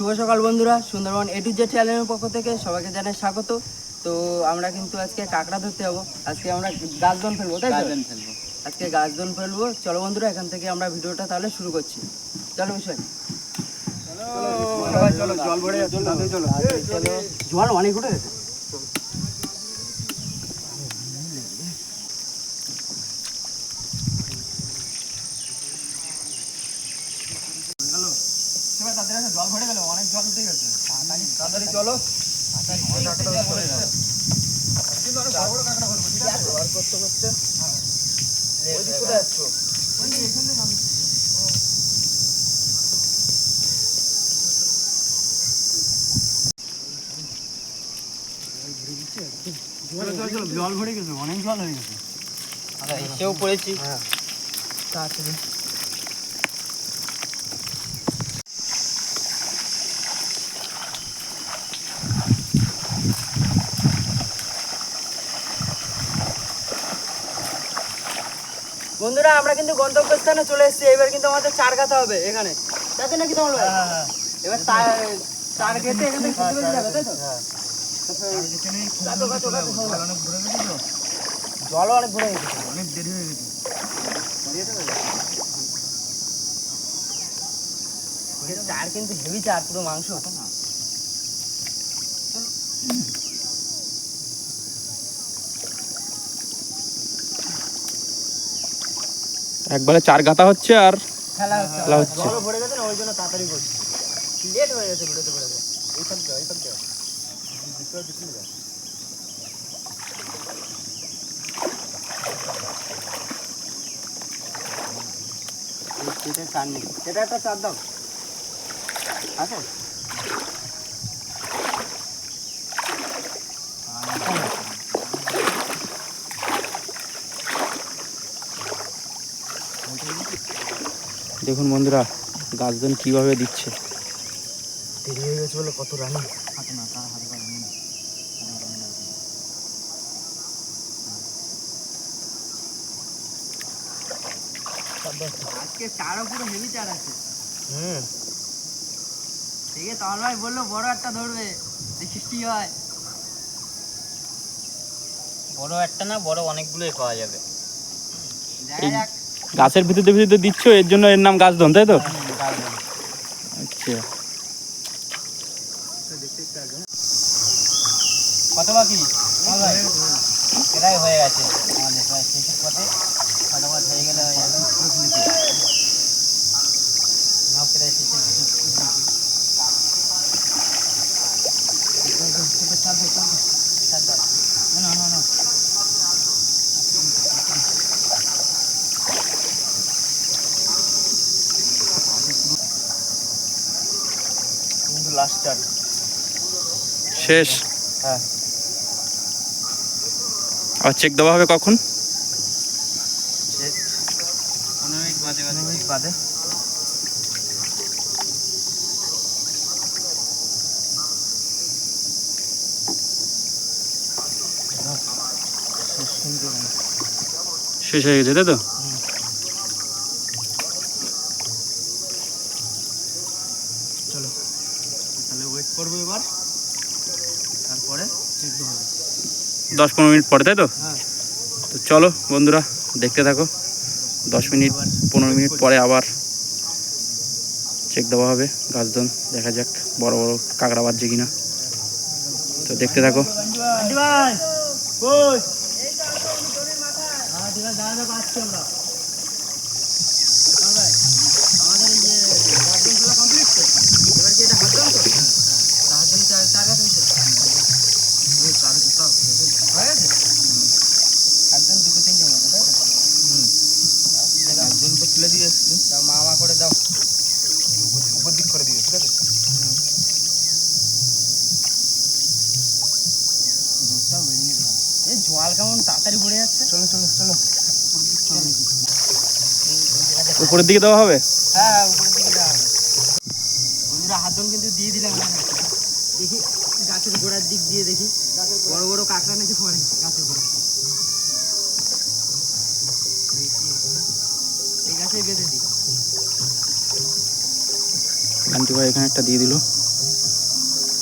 শুভ সকাল বন্ধুরা, Sundarban A to Z চ্যানেলের পক্ষ থেকে সবাইকে জানাই স্বাগত। তো আমরা কিন্তু আজকে কাঁকড়া ধরতে যাবো। আজকে আমরা গাছদন ফেলবো, তাই তো? আজকে গাছদন ফেলবো। চলো বন্ধুরা, এখান থেকে আমরা ভিডিওটা তাহলে শুরু করছি। চলো বিষয় চলো জল ভরে যাচ্ছে, চলো জল অনেক উঠে গেছে। জল ভরে গেল, অনেক জল উঠে গেছে। তাড়াতাড়ি চলো, জল ভরে গেছে, অনেক জল হয়ে গেছে। এসেও পড়েছি। তাড়াতাড়ি বন্ধুরা, আমরা কিন্তু গন্তব্যস্থানে চলে এসেছি। এবার কিন্তু আমাদের চার গাঁথা হবে এখানে, তাতে নাকি তোমার ভাই? এবার চার গেতে এখান থেকে ছুটে বেরিয়ে যাবে, তাই তো? জলও অনেক ভরে গেছে, অনেক দেরি হয়ে গেছে। চার কিন্তু হেভি চার, পুরো মাংস। একবারে চার গাঁথা হচ্ছে আর খেলা খেলা হচ্ছে। জলও ভরে গেছে না, ওই জন্য তাড়াতাড়ি করছি। লেট হয়ে গেছে বেরোতে বেরোতে। চার নেই, এটা একটা চার দাও আছে। দেখুন বন্ধুরা, গাছজন কিভাবে দিচ্ছে। দেরি হয়ে গেছে বলে কত রানি। আজকে চারও পুরো হেভি চার আছে। ঠিক আছে, তোমার ভাই বললো বড় একটা ধরবে, দেখিস কি হয়। বড় একটা না, বড় অনেকগুলোই পাওয়া যাবে। দেখা যাক। গাছের ভিতরে ভিতরে দিচ্ছ, এর জন্য এর নাম গাছদন, তাই তো? আচ্ছা, কত বাকি? এটাই হয়ে গেছে আমাদের প্রায় শেষের পথে। ফটাফট হয়ে গেলে হয়ে যাবে। নাও প্রায় শেষের লাস্ট চার শেষ। হ্যাঁ, আর চেক দেওয়া হবে কখন? 15 মিনিট বাদে। শেষ হয়ে গেছে, তাই তো? চলো তাহলে ওয়েট করবো এবার, তারপরে চেক দেবো। 10-15 মিনিট পরে, তাই তো? হ্যাঁ, তো চলো বন্ধুরা, দেখতে থাকো। 10 মিনিট 15 মিনিট পরে আবার চেক দেওয়া হবে গাছদন। দেখা যাক বড় বড় কাঁকড়া বাজছে কিনা। তো দেখতে থাকো। ভাই কই? হ্যাঁ, ঠিক আছে, দাঁড়া পাচ্ছি আমরা। ভাই, আমাদের এই যে গাছদন খেলা কমপ্লিট তো? এবার কি এটা হাত দাও তো? হাত দিলে চার গাছ হয়েছে। হয়ে গেছে একজন, দুটো তিনটে মতো, তাই তো? একজন তো তুলে দিয়ে এসছি। দাও মামা করে দাও, উপর দিক করে দিও, ঠিক আছে? এই জল কেমন তাড়াতাড়ি ভরে যাচ্ছে। চলো চলো চলো। উপরের দিকে দেওয়া হবে। হ্যাঁ, উপরের দিকে দেওয়া হবে। বন্ধুরা, হাতজন কিন্তু দিয়ে দিলাম। দেখি গাছের গোড়ার দিক দিয়ে দেখি বড় বড় কাঁকড়া নাকি পড়ে গাছের গোড়ায়। এই গাছে বেঁধে দিই। আন্টি ভাই এখানে একটা দিয়ে দিল।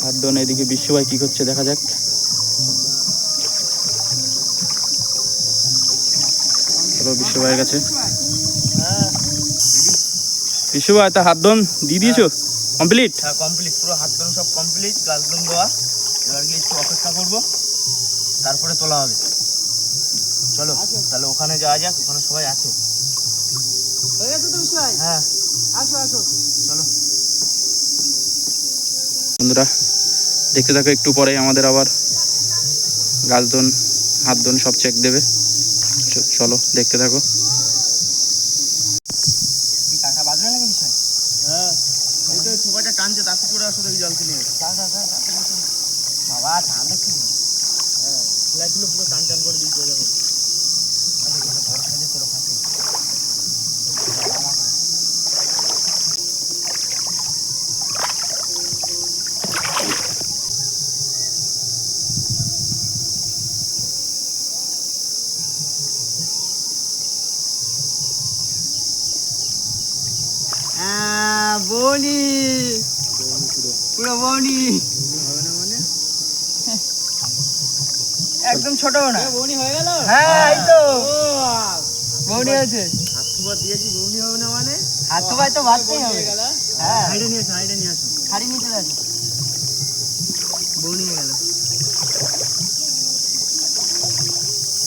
হাত দোন এদিকে বিশ্বভাই কি করছে দেখা যাক। চলো বিশ্বভাইয়ের কাছে। বিশ্বভাই তা হাত দোন দিয়ে দিয়েছো কমপ্লিট? হ্যাঁ কমপ্লিট, পুরো হাত ধরুন সব কমপ্লিট, গাছদম দেওয়া। এবার গিয়ে একটু অপেক্ষা করবো, তারপরে তোলা হবে। চলো তাহলে ওখানে যাওয়া যাক, ওখানে সবাই আছে। হয়ে গেছে তো বিষয়? হ্যাঁ আসো আসো। চলো। বন্ধুরা দেখতে থাকো, একটু পরে আমাদের আবার গাছ দোন হাত দোন সব চেক দেবে। চলো দেখতে থাকো। কি কাকা বাজবে নাকি বিষয়? হ্যাঁ এই তো সবাইটা টানছে, তার থেকে ওরা আসলে জল কিনে যা যা যা যা। বাবা টান দেখছি। লাগছিল, পুরো টান টান করে দিচ্ছে দেখো। বনি পুরো বনি হবে না মানে? একদম ছোট না। বৌনি হয়ে গেল। হ্যাঁ এই তো বনি আছে। হাত খুবার দিয়েছি, বৌনি হবে না মানে? হাত তো ভাই তো বাঁচতেই হবে। হ্যাঁ সাইডে নিয়ে আসো, সাইডে নিয়ে আসো। খাড়ি নিয়ে চলে আসো। বনি হয়ে গেল।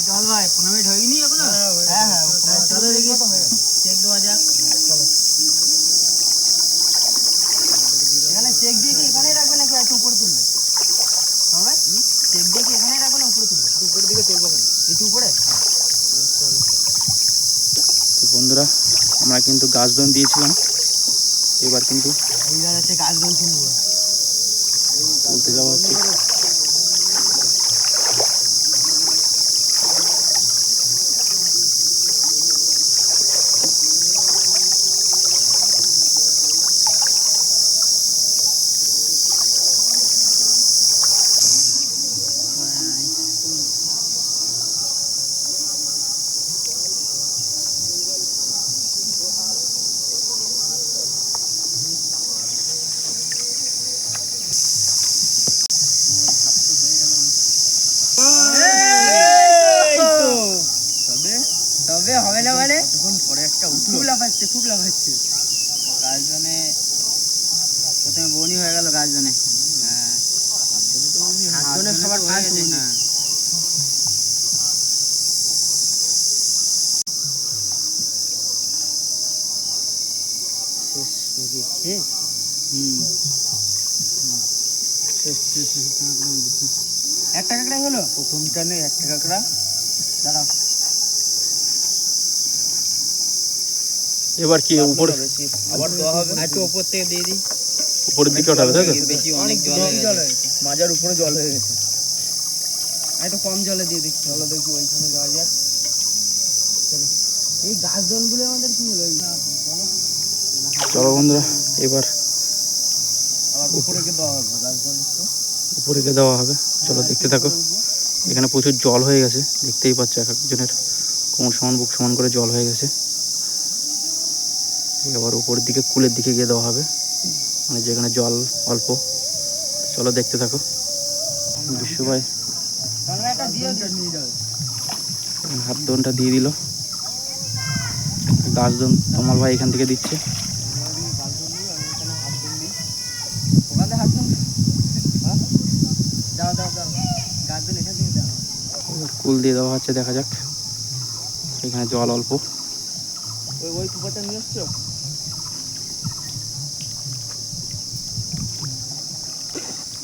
চল ভাই, 15 মিনিট হয়ে গেনি এখনো? হ্যাঁ হ্যাঁ চলো দেখি চেক দেওয়া যাক। চলো। এখানে চেক দিয়ে কি এখানেই রাখবে নাকি একটু উপরে তুলবে? ভাই চেক দিয়ে কি এখানেই রাখবে না উপরে তুলবে? উপরের দিকে চলবো কেন? একটু উপরে। তো বন্ধুরা আমরা কিন্তু গাছ দোন দিয়েছিলাম, এবার কিন্তু এইবার হচ্ছে গাছ দোল তুলবো। তুলতে যাওয়া হচ্ছে। তবে হবে না মানে? তখন পরে একটা খুব লাফাচ্ছে খুব লাফাচ্ছে। গাছজনে প্রথমে বৌনি হয়ে গেল গাছজনে। হ্যাঁ হাতজনে সবার ফার্স্ট বনি। হ্যাঁ একটা কাঁকড়াই হলো? প্রথমটা নেই, একটা কাঁকড়া। দাঁড়াও এবার কি উপর বেশি আবার দেওয়া হবে। একটু উপর থেকে দিয়ে দিই। উপরের দিকে ওঠাবে তাই তো? বেশি অনেক জল হয়ে গেছে। মাজার উপরে জল হয়ে গেছে। একটু কম জলে দিয়ে দেখি। চলো দেখি ওইখানে যাওয়া যাক। এই গাছ দোলগুলো আমাদের কি হলো? চলো বন্ধুরা এবার আবার উপরে কে দেওয়া হবে গাছজন একটু। উপরে গিয়ে দেওয়া হবে। চলো দেখতে থাকো। এখানে প্রচুর জল হয়ে গেছে, দেখতেই পাচ্ছ এক একজনের কোমর সমান বুক সমান করে জল হয়ে গেছে। এবার উপরের দিকে কুলের দিকে গিয়ে দেওয়া হবে, মানে যেখানে জল অল্প। চলো দেখতে থাকো। বিশ্বভাই একটা দিয়ে নিয়ে যাবে। হাত দোনটা দিয়ে দিল, গাছ দোন তমাল ভাই এখান থেকে দিচ্ছে। ওখানে হাত দোল। দাও দাও দাও গাছ দোল এখান থেকে দাও। এবার কুল দিয়ে দেওয়া হচ্ছে, দেখা যাক। এখানে জল অল্প। ওই কুপাটা নিয়ে আসছো?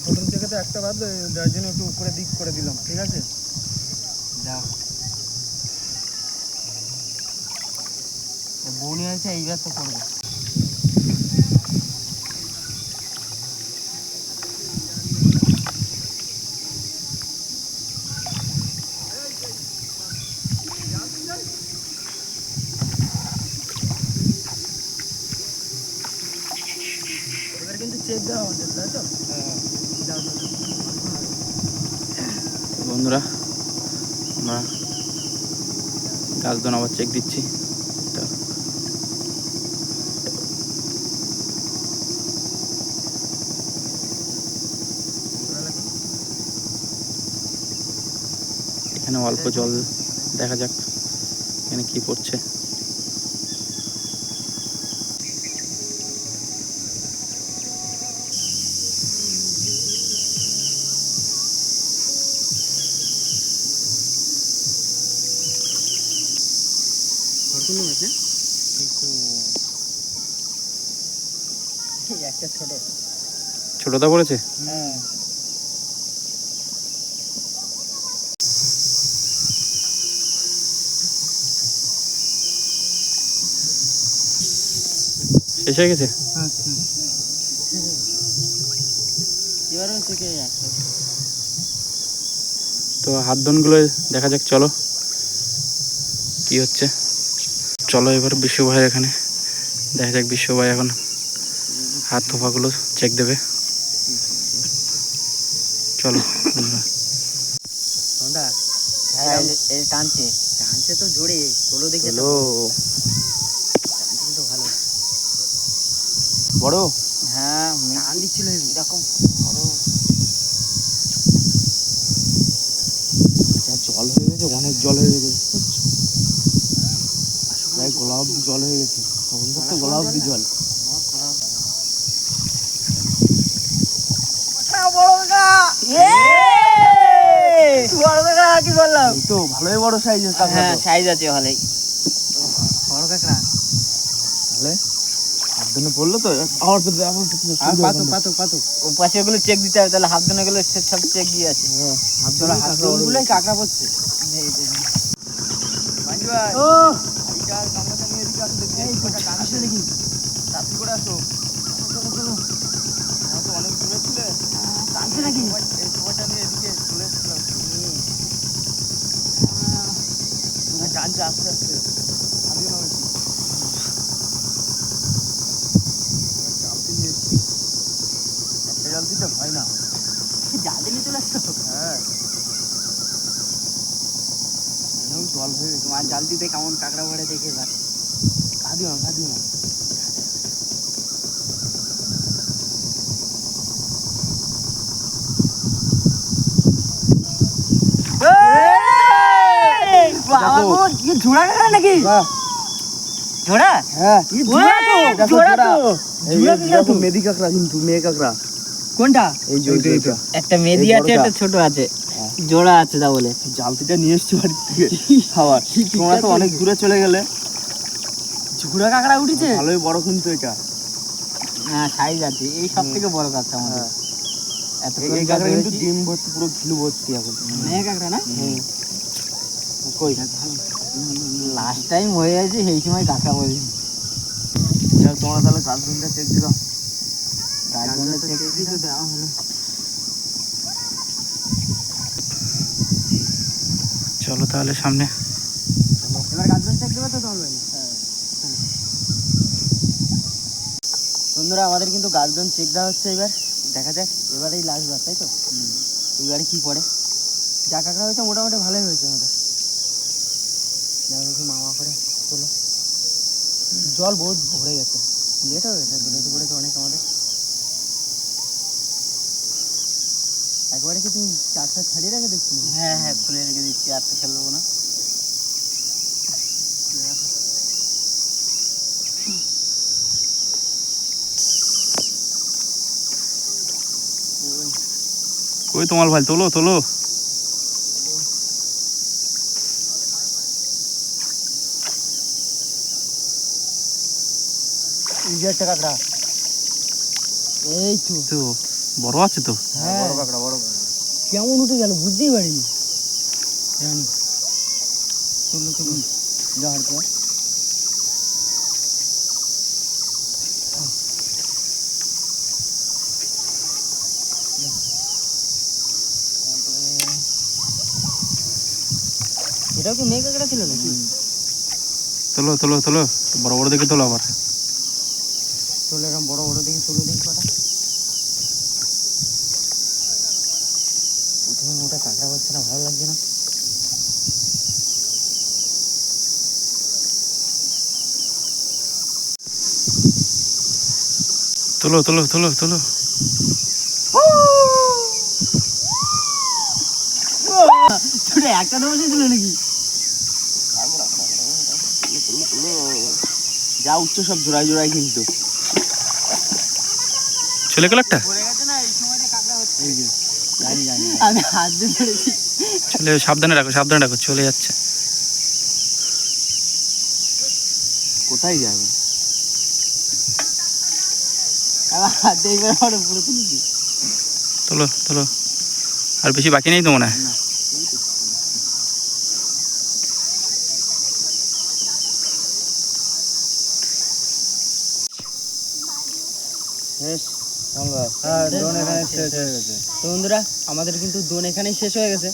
প্রথম থেকে তো একটা বাদ, যার জন্য একটু উপরে দিক করে দিলাম, ঠিক আছে? দাও বনি আছে, এইবার তো করবো। এবার কিন্তু চেক দেওয়া আমাদের, তাই তো? হ্যাঁ দাও দাও দাও। বন্ধুরা আমরা গাছ দোন আবার চেক দিচ্ছি। এখানে অল্প জল, দেখা যাক এখানে কি পড়ছে। একটা ছোট। ছোটদা পড়েছে? হ্যাঁ। শেষ হয়ে গেছে? এবার হচ্ছে কি একটা। তো হাত ধনগুলো দেখা যাক, চলো কি হচ্ছে। চলো এবার বিশ্ব ভাইয়ের এখানে দেখা যাক, বিশ্ব ভাই এখন হাত থোপাগুলো চেক দেবে। চলো বন্ধুরা। সন্ধ্যা হ্যাঁ এই টানছে টানছে তো জোরে, তোলো দেখে তো টানছে কিন্তু ভালো। বড় হ্যাঁ টান দিচ্ছিল এরকম বড়। জল হয়ে গেছে, অনেক জল হয়ে গেছে, প্রায় গলা অব্দি জল হয়ে গেছে, গলা অব্দি জল। কি বললাম এই তো ভালোই বড় সাইজের হ্যাঁ সাইজ আছে ভালোই বড় কাঁকড়া। তাহলে হাত ধনে পড়লো তো, আবার তো আর পাতো পাতো পাতো ও পাশে ওগুলো চেক দিতে হবে, তাহলে হাত ধনে গুলো সব চেক দিয়ে আছে। হাত তোরা হাত ধনগুলোই কাঁকড়া পড়ছে। ও আসলে দেখি তাড়াতাড়ি করে আসো, অনেক দূরে ছিলে, টানছে নাকি? এই সময়টা নিয়ে এদিকে চলে এসেছিলাম, টানছে আস্তে আস্তে, আমিও নামেছি, জালতি নিয়ে এসেছি, একটা জালতিটা হয় না, জাল দিয়ে চলে আসতো। হ্যাঁ এনেও জল হয়ে গেছে, তোমার জালতিতে কেমন কাঁকড়া পড়ে দেখে এবার। কাঁদিও না কাঁদিও না, ঝোড়া কাঁকড়া নাকি? ঝোড়া? হ্যাঁ ঝোড়া তো। মেদি কাঁকড়া, কিন্তু মেয়ে কাঁকড়া কোনটা? এই যে এইটা। একটা মেদি আছে একটা ছোট আছে, জোড়া আছে তা বলে। জালতিটা নিয়ে এসছি বাড়ি থেকে খাবার, তোমরা তো অনেক দূরে চলে গেলে। ঝোড়া কাঁকড়া উঠেছে? ভালোই বড় কিন্তু এটা, হ্যাঁ সাইজ আছে, এই সব থেকে বড় কাঁকড়া আমাদের। এত এই কাঁকড়া কিন্তু ডিম ভর্তি, পুরো ঘিলু ভর্তি এখন। মেয়ে কাঁকড়া না? কই লাস্ট টাইম হয়ে আছে সেই সময় কাঁকড়া বলি। তোমরা তাহলে গাছগুলোটা চেক দিও, গাছগুলো চেক দিতে দেওয়া হলো। চলো তাহলে সামনে। এবার গাছগুলো চেক দেবে তো তোমার বাড়ি? বন্ধুরা আমাদের কিন্তু গাছজন চেক দেওয়া হচ্ছে, এবার দেখা যাক এবারেই লাস্ট বার, তাই তো? এবারে কি পড়ে। যা কাঁকড়া হয়েছে মোটামুটি ভালোই হয়েছে আমাদের। যা দেখি মামা করে তোলো, জল বহুত ভরে গেছে, লেট হয়ে গেছে, বেরোতে পড়েছে অনেক আমাদের। একবারে কি তুমি চারটা ছাড়িয়ে রেখে দেখছি? হ্যাঁ হ্যাঁ খুলে রেখে দিচ্ছি, আর তো খেলবো না। কই তোমার ভাই, তোলো তোলো। এই যে একটা কাঁকড়া, এই তো তো বড় আছে তো। হ্যাঁ বড় কাঁকড়া, বড় কাঁকড়া। কেমন উঠে গেল বুঝতেই পারিনি। জানি চলো চলো যাওয়ার পর এটাও কি মেয়ে কাঁকড়া ছিল নাকি? তোলো তোলো তোলো, বড় বড় দেখে তোলো আবার। চলো এরকম বড় বড় দেখি, চলো দেখি কটা। প্রথমে মোটা কাঁকড়া পাচ্ছে না, ভালো লাগছে না। তোলো তোলো তোলো তোলো। ছোট একটা তো বসেছিল নাকি? যা উঠছো সব জোড়ায় জোড়ায় কিন্তু চলে গেল একটা, আমি হাত দিয়ে ধরেছি। চলে, সাবধানে রাখো সাবধানে রাখো, চলে যাচ্ছে। কোথায় যাবে? আমার হাত দিয়ে এবার আমার পুরো তুলেছি। তোলো তোলো, আর বেশি বাকি নেই তো মনে হয়। তো বন্ধুরা আমাদের কিন্তু দোন এখানেই শেষ হয়ে গেছে।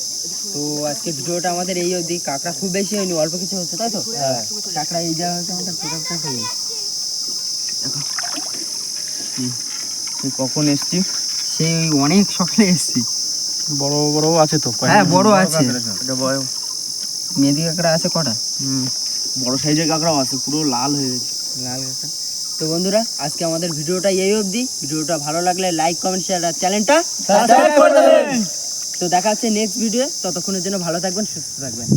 তো আজকে ভিডিওটা আমাদের এই অবধি। কাঁকড়া খুব বেশি হয়নি, অল্প কিছু হচ্ছে, তাই তো? কাঁকড়া এই দেওয়া হয়েছে আমাদের টোটালটা হয়নি। তুই কখন এসছি? সেই অনেক সকালে এসেছি। বড় বড় আছে তো, হ্যাঁ বড় আছে, এটা বয় মেহেদি কাঁকড়া আছে কটা, বড় সাইজের কাঁকড়াও আছে, পুরো লাল হয়ে গেছে। লাল কাঁকড়া। তো বন্ধুরা আজকে আমাদের ভিডিওটা এই অবধি। ভিডিওটা ভালো লাগলে লাইক কমেন্ট শেয়ার আর চ্যানেলটা সাবস্ক্রাইব করে দেবেন। তো দেখা হচ্ছে নেক্সট ভিডিও। ততক্ষণের জন্য ভালো থাকবেন, সুস্থ থাকবেন।